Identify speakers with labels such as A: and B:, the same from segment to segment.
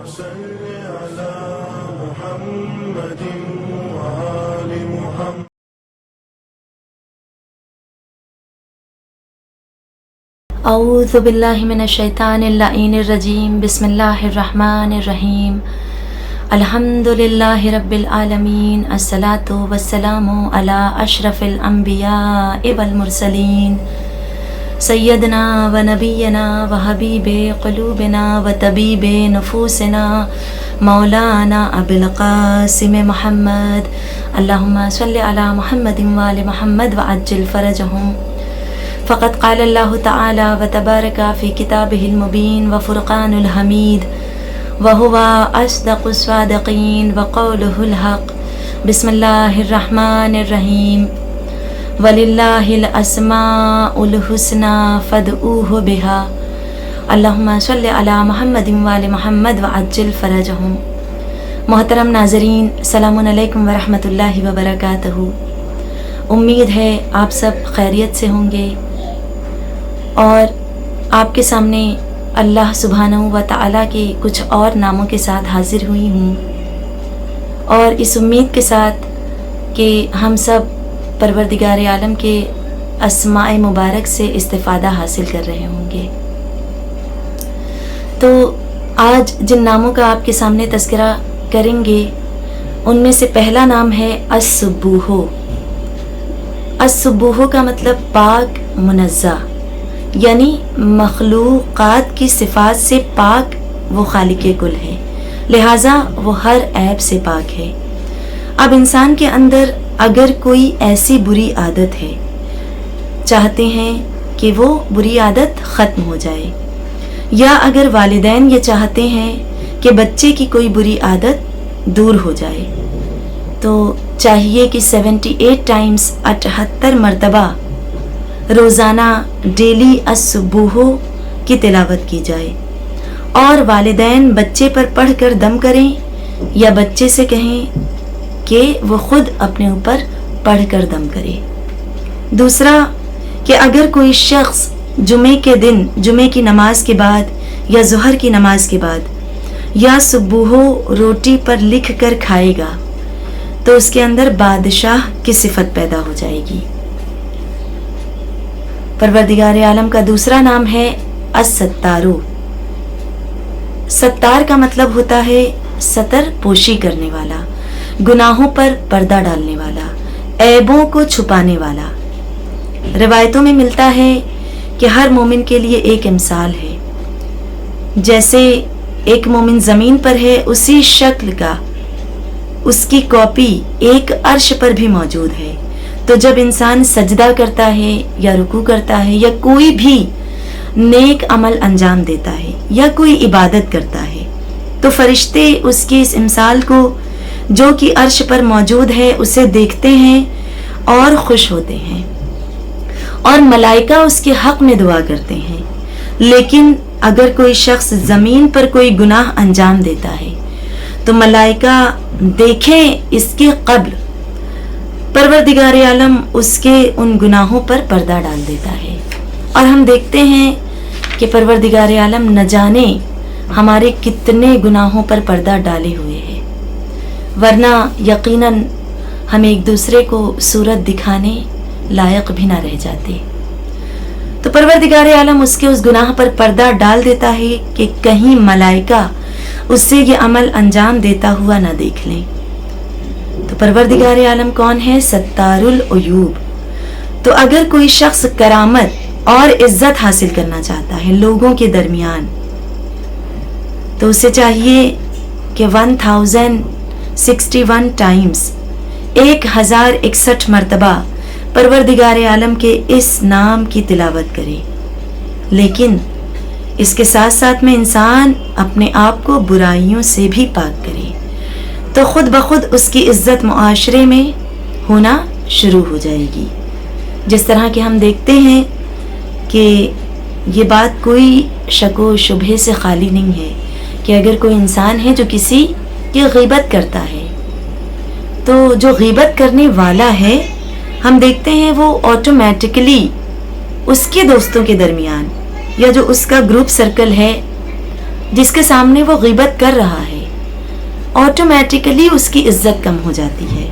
A: صل على محمد وآل محمد.
B: اعوذ باللہ من الشیطان اللعین الرجیم. بسم اللہ الرحمن الرحیم. الحمد للہ رب العالمین. الصلاۃ والسلام علی اشرف الانبیاء والمرسلین سیدنا و نبینا و حبیب قلوبنا و طبیب نفوسنا مولانا ابو القاسم محمد. اللہم صلی علی محمد و آل محمد وعجل فرجہم. فقد قال اللہ تعالی و تبارک فی کتابہ المبین و فرقان الحمید وہو اصدق الصادقین وقولہ الحق. بسم اللہ الرحمن الرحیم. وَلِلَّهِ الْأَسْمَاءُ الْحُسْنَى فَادْعُوهُ بِهَا. اللہم صلی علی محمد وآل محمد وعجل فرجہم. محترم ناظرین، السلام علیکم ورحمۃ اللہ وبرکاتہ. امید ہے آپ سب خیریت سے ہوں گے اور آپ کے سامنے اللہ سبحانہ و تعالیٰ کے کچھ اور ناموں کے ساتھ حاضر ہوئی ہوں، اور اس امید کے ساتھ کہ ہم سب پروردگار عالم کے اسماء مبارک سے استفادہ حاصل کر رہے ہوں گے. تو آج جن ناموں کا آپ کے سامنے تذکرہ کریں گے ان میں سے پہلا نام ہے السبوح. السبوح کا مطلب پاک منزہ، یعنی مخلوقات کی صفات سے پاک وہ خالق کل ہے، لہٰذا وہ ہر عیب سے پاک ہے. اب انسان کے اندر اگر کوئی ایسی بری عادت ہے، چاہتے ہیں کہ وہ بری عادت ختم ہو جائے، یا اگر والدین یہ چاہتے ہیں کہ بچے کی کوئی بری عادت دور ہو جائے، تو چاہیے کہ 78 ٹائمز 78 مرتبہ روزانہ ڈیلی السبوح کی تلاوت کی جائے، اور والدین بچے پر پڑھ کر دم کریں یا بچے سے کہیں کہ وہ خود اپنے اوپر پڑھ کر دم کرے. دوسرا کہ اگر کوئی شخص جمعے کے دن جمعے کی نماز کے بعد یا ظہر کی نماز کے بعد یا سبوح روٹی پر لکھ کر کھائے گا تو اس کے اندر بادشاہ کی صفت پیدا ہو جائے گی. پروردگار عالم کا دوسرا نام ہے الستار. ستار کا مطلب ہوتا ہے ستر پوشی کرنے والا، گناہوں پر پردہ ڈالنے والا، عیبوں کو چھپانے والا. روایتوں میں ملتا ہے کہ ہر مومن کے لیے ایک امثال ہے. جیسے ایک مومن زمین پر ہے، اسی شکل کا اس کی کاپی ایک عرش پر بھی موجود ہے. تو جب انسان سجدہ کرتا ہے یا رکوع کرتا ہے یا کوئی بھی نیک عمل انجام دیتا ہے یا کوئی عبادت کرتا ہے، تو فرشتے اس کی اس امثال کو جو کہ عرش پر موجود ہے اسے دیکھتے ہیں اور خوش ہوتے ہیں، اور ملائکہ اس کے حق میں دعا کرتے ہیں. لیکن اگر کوئی شخص زمین پر کوئی گناہ انجام دیتا ہے تو ملائکہ دیکھیں اس کے قبل پروردگار عالم اس کے ان گناہوں پر پردہ ڈال دیتا ہے. اور ہم دیکھتے ہیں کہ پروردگار عالم نہ جانے ہمارے کتنے گناہوں پر پردہ ڈالے ہوئے ہیں، ورنہ یقیناً ہم ایک دوسرے کو صورت دکھانے لائق بھی نہ رہ جاتے. تو پروردگار عالم اس کے اس گناہ پر پردہ ڈال دیتا ہے کہ کہیں ملائکہ اس سے یہ عمل انجام دیتا ہوا نہ دیکھ لیں. تو پروردگار عالم کون ہے؟ ستار العیوب. تو اگر کوئی شخص کرامت اور عزت حاصل کرنا چاہتا ہے لوگوں کے درمیان، تو اسے چاہیے کہ 1061 ٹائمز 1061 مرتبہ پروردگار عالم کے اس نام کی تلاوت کرے. لیکن اس کے ساتھ ساتھ میں انسان اپنے آپ کو برائیوں سے بھی پاک کرے، تو خود بخود اس کی عزت معاشرے میں ہونا شروع ہو جائے گی. جس طرح کہ ہم دیکھتے ہیں کہ یہ بات کوئی شک و شبہے سے خالی نہیں ہے کہ اگر کوئی انسان ہے جو کسی کی غیبت کرتا ہے، تو جو غیبت کرنے والا ہے ہم دیکھتے ہیں وہ آٹومیٹکلی اس کے دوستوں کے درمیان یا جو اس کا گروپ سرکل ہے جس کے سامنے وہ غیبت کر رہا ہے آٹومیٹیکلی اس کی عزت کم ہو جاتی ہے.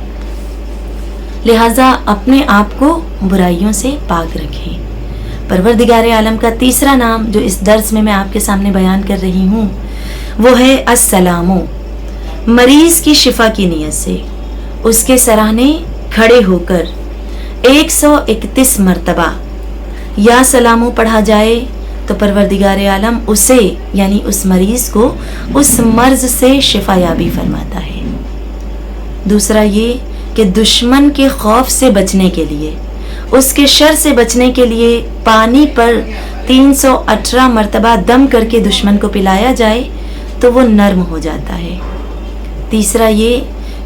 B: لہٰذا اپنے آپ کو برائیوں سے پاک رکھیں. پروردگار عالم کا تیسرا نام جو اس درس میں آپ کے سامنے بیان کر رہی ہوں وہ ہے السلام. مریض کی شفا کی نیت سے اس کے سراہنے کھڑے ہو کر 131 مرتبہ یا سلامو پڑھا جائے تو پروردگار عالم اسے یعنی اس مریض کو اس مرض سے شفا یابی فرماتا ہے. دوسرا یہ کہ دشمن کے خوف سے بچنے کے لیے اس کے شر سے بچنے کے لیے پانی پر 318 مرتبہ دم کر کے دشمن کو پلایا جائے تو وہ نرم ہو جاتا ہے. تیسرا یہ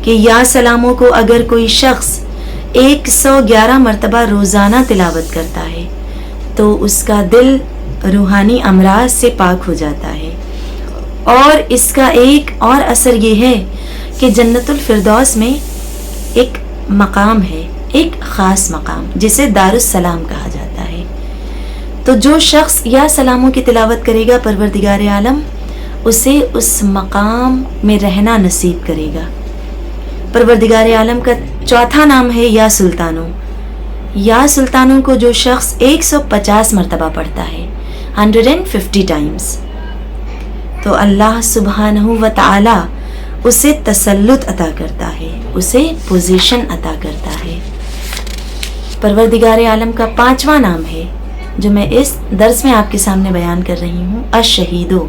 B: کہ یا سلاموں کو اگر کوئی شخص 111 مرتبہ روزانہ تلاوت کرتا ہے تو اس کا دل روحانی امراض سے پاک ہو جاتا ہے. اور اس کا ایک اور اثر یہ ہے کہ جنت الفردوس میں ایک مقام ہے، ایک خاص مقام جسے دار السلام کہا جاتا ہے. تو جو شخص یا سلاموں کی تلاوت کرے گا پروردگار عالم اسے اس مقام میں رہنا نصیب کرے گا. پروردگار عالم کا چوتھا نام ہے یا سلطانوں. یا سلطانوں کو جو شخص 150 مرتبہ پڑھتا ہے 150 ٹائمز تو اللہ سبحانہ و تعالی اسے تسلط عطا کرتا ہے، اسے پوزیشن عطا کرتا ہے. پروردگار عالم کا پانچواں نام ہے جو میں اس درس میں آپ کے سامنے بیان کر رہی ہوں الشہیدو.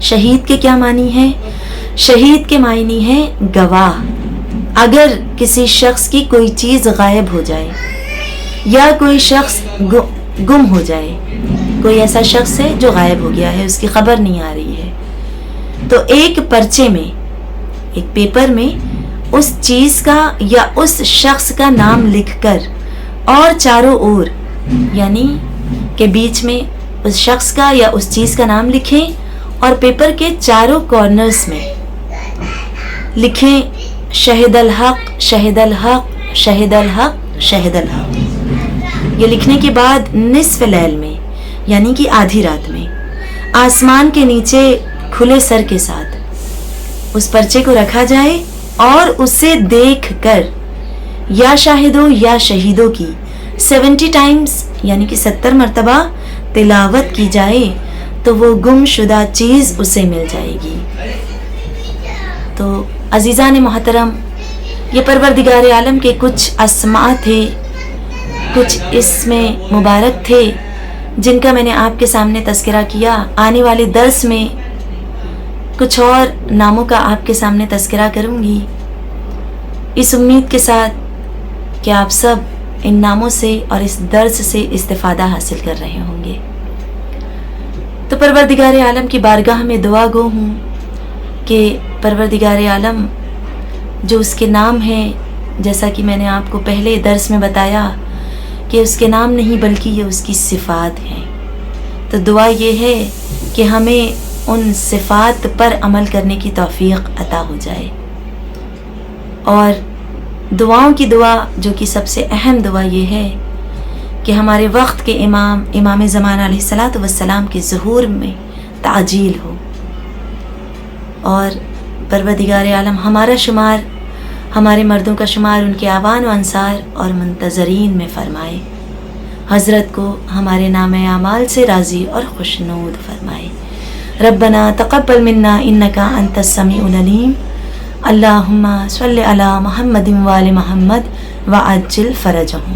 B: شہید کے کیا معنی ہے؟ شہید کے معنی ہے گواہ. اگر کسی شخص کی کوئی چیز غائب ہو جائے یا کوئی شخص گم ہو جائے، کوئی ایسا شخص ہے جو غائب ہو گیا ہے، اس کی خبر نہیں آ رہی ہے، تو ایک پرچے میں، ایک پیپر میں اس چیز کا یا اس شخص کا نام لکھ کر اور چاروں اور یعنی کہ بیچ میں اس شخص کا یا اس چیز کا نام لکھیں اور پیپر کے چاروں کارنرز میں لکھیں شہد الحق شہد الحق شہد الحق شہد الحق. یہ لکھنے کے بعد نصف لیل میں یعنی کہ آدھی رات میں آسمان کے نیچے کھلے سر کے ساتھ اس پرچے کو رکھا جائے اور اسے دیکھ کر یا شاہدوں یا شہیدوں کی 70 ٹائمز یعنی کہ 70 مرتبہ تلاوت کی جائے تو وہ گم شدہ چیز اسے مل جائے گی. تو عزیزان محترم، یہ پروردگار عالم کے کچھ اسماء تھے، کچھ اسم مبارک تھے جن کا میں نے آپ کے سامنے تذکرہ کیا. آنے والے درس میں کچھ اور ناموں کا آپ کے سامنے تذکرہ کروں گی، اس امید کے ساتھ کہ آپ سب ان ناموں سے اور اس درس سے استفادہ حاصل کر رہے ہوں گے. تو پروردگار عالم کی بارگاہ میں دعا گو ہوں کہ پروردگار عالم جو اس کے نام ہیں، جیسا کہ میں نے آپ کو پہلے درس میں بتایا کہ اس کے نام نہیں بلکہ یہ اس کی صفات ہیں، تو دعا یہ ہے کہ ہمیں ان صفات پر عمل کرنے کی توفیق عطا ہو جائے. اور دعاؤں کی دعا جو کہ سب سے اہم دعا یہ ہے کہ ہمارے وقت کے امام زمان علیہ الصلاۃ والسلام کے ظہور میں تعجیل ہو، اور پروردگار عالم ہمارا شمار، ہمارے مردوں کا شمار ان کے اعوان و انصار اور منتظرین میں فرمائے. حضرت کو ہمارے نام اعمال سے راضی اور خوشنود فرمائے. ربنا تقبل منا انک انت السمیع العلیم. اللہم صلی علی محمد و آل محمد وعجل فرجہم.